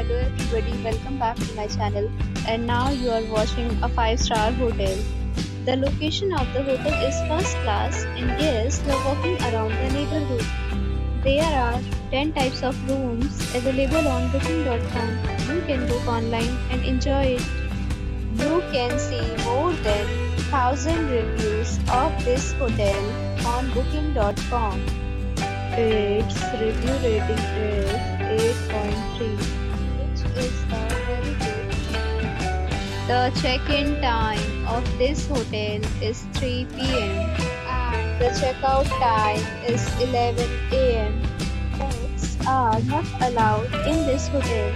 hello everybody, welcome back to my channel. And now you are watching a 5-star hotel. The location of the hotel is first class and guests love walking around the neighborhood. There are 10 types of rooms available on booking.com. You can book online and enjoy it. You can see more than 1000 reviews of this hotel on booking.com. Its review rating is 8.3, which is very good. The check-in time of this hotel is 3 p.m. and the checkout time is 11 a.m. Pets are not allowed in this hotel.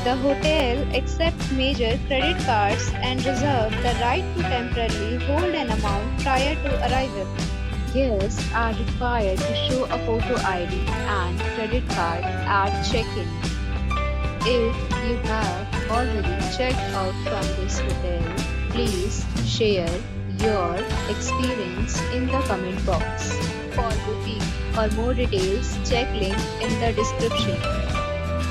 The hotel accepts major credit cards and reserves the right to temporarily hold an amount prior to arrival. Guests are required to show a photo ID and credit card at check-in. If you have already checked out from this hotel, please share your experience in the comment box. For booking or more details, check link in the description.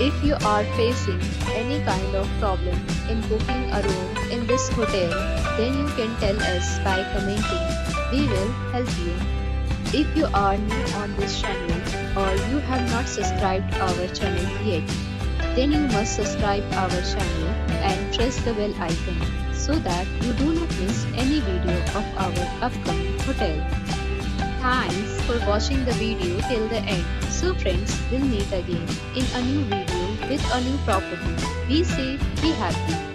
If you are facing any kind of problem in booking a room in this hotel, then you can tell us by commenting. We will help you. If you are new on this channel or you have not subscribed our channel yet, then you must subscribe our channel and press the bell icon so that you do not miss any video of our upcoming hotel. Thanks for watching the video till the end. So friends, we'll meet again in a new video with a new property. Be safe, be happy.